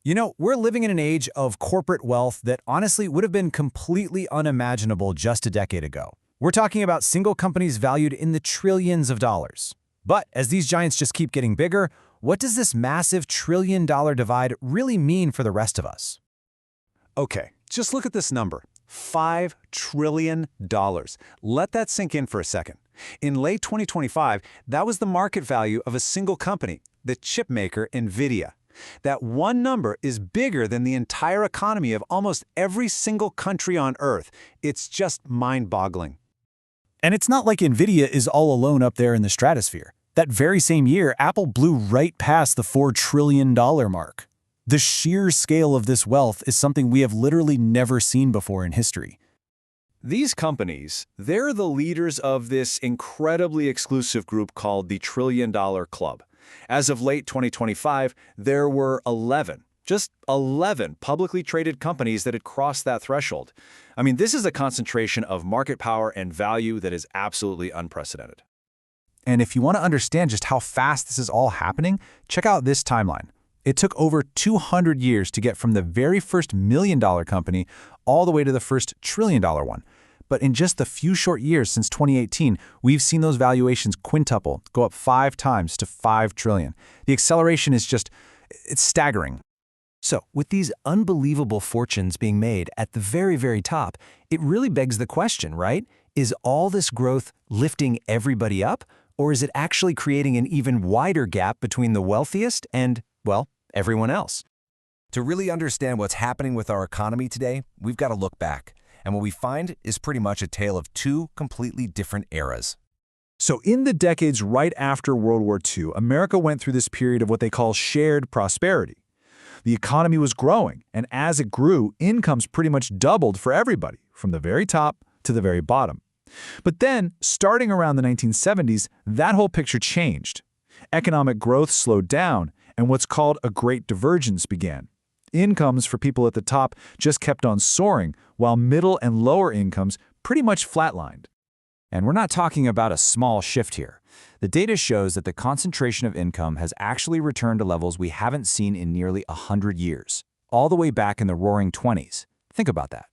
You know, we're living in an age of corporate wealth that honestly would have been completely unimaginable just a decade ago. We're talking about single companies valued in the trillions of dollars. But as these giants just keep getting bigger, what does this massive trillion-dollar divide really mean for the rest of us? Okay, just look at this number, $5 trillion. Let that sink in for a second. In late 2025, that was the market value of a single company, the chip maker Nvidia. That one number is bigger than the entire economy of almost every single country on Earth. It's just mind-boggling. And it's not like Nvidia is all alone up there in the stratosphere. That very same year, Apple blew right past the $4 trillion mark. The sheer scale of this wealth is something we have literally never seen before in history. These companies, they're the leaders of this incredibly exclusive group called the Trillion Dollar Club. As of late 2025, there were 11, just 11 publicly traded companies that had crossed that threshold. I mean, this is a concentration of market power and value that is absolutely unprecedented. And if you want to understand just how fast this is all happening, check out this timeline. It took over 200 years to get from the very first million-dollar company all the way to the first trillion-dollar one. But in just the few short years since 2018, we've seen those valuations quintuple, go up 5 times to $5 trillion. The acceleration is it's staggering. So, with these unbelievable fortunes being made at the very, very top, it really begs the question, right? Is all this growth lifting everybody up, or is it actually creating an even wider gap between the wealthiest and, well, everyone else? To really understand what's happening with our economy today, we've got to look back. And what we find is pretty much a tale of 2 completely different eras. So in the decades right after World War II, America went through this period of what they call shared prosperity. The economy was growing, and as it grew, incomes pretty much doubled for everybody, from the very top to the very bottom. But then, starting around the 1970s, that whole picture changed. Economic growth slowed down, and what's called a great divergence began. Incomes for people at the top just kept on soaring, while middle and lower incomes pretty much flatlined. And we're not talking about a small shift here. The data shows that the concentration of income has actually returned to levels we haven't seen in nearly 100 years, all the way back in the roaring 20s. Think about that.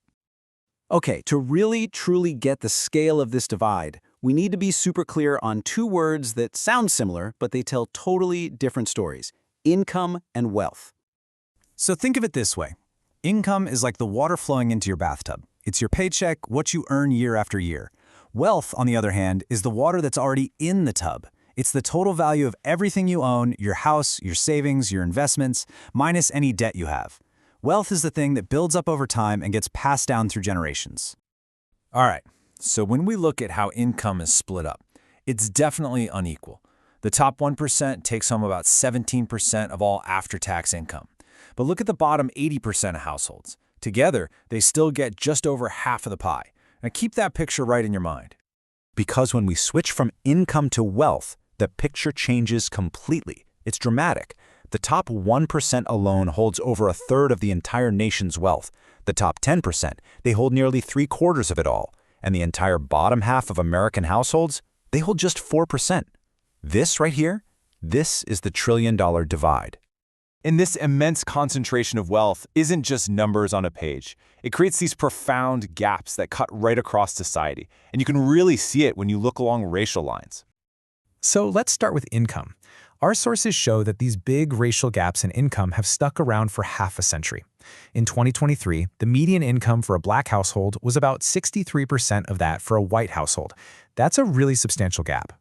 Okay, to really, truly get the scale of this divide, we need to be super clear on 2 words that sound similar, but they tell totally different stories: income and wealth. So think of it this way. Income is like the water flowing into your bathtub. It's your paycheck, what you earn year after year. Wealth, on the other hand, is the water that's already in the tub. It's the total value of everything you own, your house, your savings, your investments, minus any debt you have. Wealth is the thing that builds up over time and gets passed down through generations. All right, so when we look at how income is split up, it's definitely unequal. The top 1% takes home about 17% of all after-tax income. But look at the bottom 80% of households. Together, they still get just over half of the pie. Now keep that picture right in your mind. Because when we switch from income to wealth, the picture changes completely. It's dramatic. The top 1% alone holds over a third of the entire nation's wealth. The top 10%, they hold nearly 3/4 of it all. And the entire bottom half of American households, they hold just 4%. This right here, this is the trillion-dollar divide. And this immense concentration of wealth isn't just numbers on a page. It creates these profound gaps that cut right across society, and you can really see it when you look along racial lines. So let's start with income. Our sources show that these big racial gaps in income have stuck around for half a century. In 2023, the median income for a Black household was about 63% of that for a white household. That's a really substantial gap.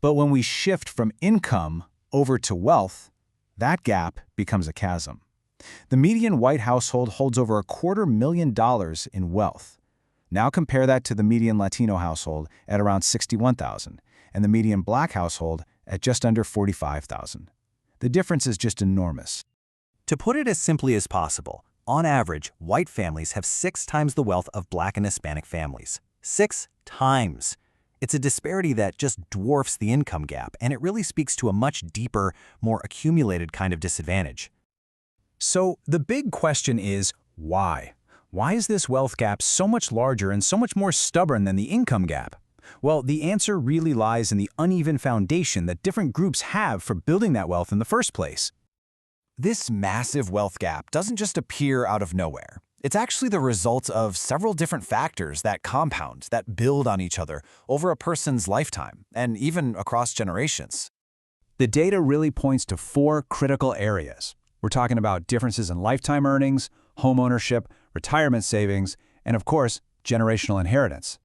But when we shift from income over to wealth, that gap becomes a chasm. The median white household holds over $250,000 in wealth. Now compare that to the median Latino household at around $61,000 and the median Black household at just under $45,000. The difference is just enormous. To put it as simply as possible, on average, white families have 6 times the wealth of Black and Hispanic families. 6 times. It's a disparity that just dwarfs the income gap, and it really speaks to a much deeper, more accumulated kind of disadvantage. So the big question is, why? Why is this wealth gap so much larger and so much more stubborn than the income gap? Well, the answer really lies in the uneven foundation that different groups have for building that wealth in the first place. This massive wealth gap doesn't just appear out of nowhere. It's actually the result of several different factors that compound, that build on each other over a person's lifetime, and even across generations. The data really points to 4 critical areas. We're talking about differences in lifetime earnings, home ownership, retirement savings, and of course, generational inheritance.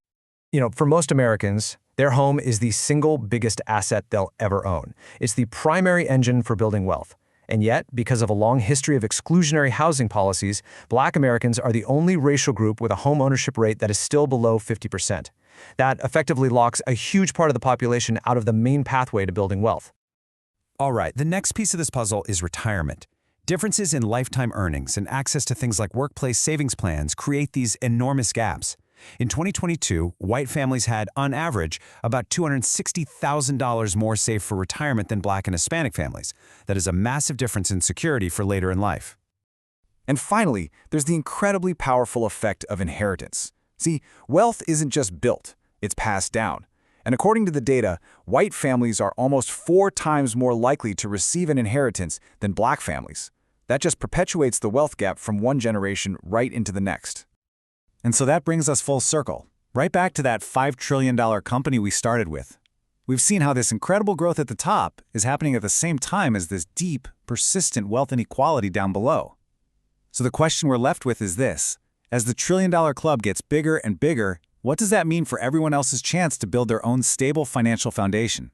For most Americans, their home is the single biggest asset they'll ever own. It's the primary engine for building wealth. And yet, because of a long history of exclusionary housing policies, Black Americans are the only racial group with a home ownership rate that is still below 50%. That effectively locks a huge part of the population out of the main pathway to building wealth. All right, the next piece of this puzzle is retirement. Differences in lifetime earnings and access to things like workplace savings plans create these enormous gaps. In 2022, white families had, on average, about $260,000 more saved for retirement than Black and Hispanic families. That is a massive difference in security for later in life. And finally, there's the incredibly powerful effect of inheritance. See, wealth isn't just built, it's passed down. And according to the data, white families are almost 4 times more likely to receive an inheritance than Black families. That just perpetuates the wealth gap from one generation right into the next. And so that brings us full circle, right back to that $5 trillion company we started with. We've seen how this incredible growth at the top is happening at the same time as this deep, persistent wealth inequality down below. So the question we're left with is this: as the trillion-dollar club gets bigger and bigger, what does that mean for everyone else's chance to build their own stable financial foundation?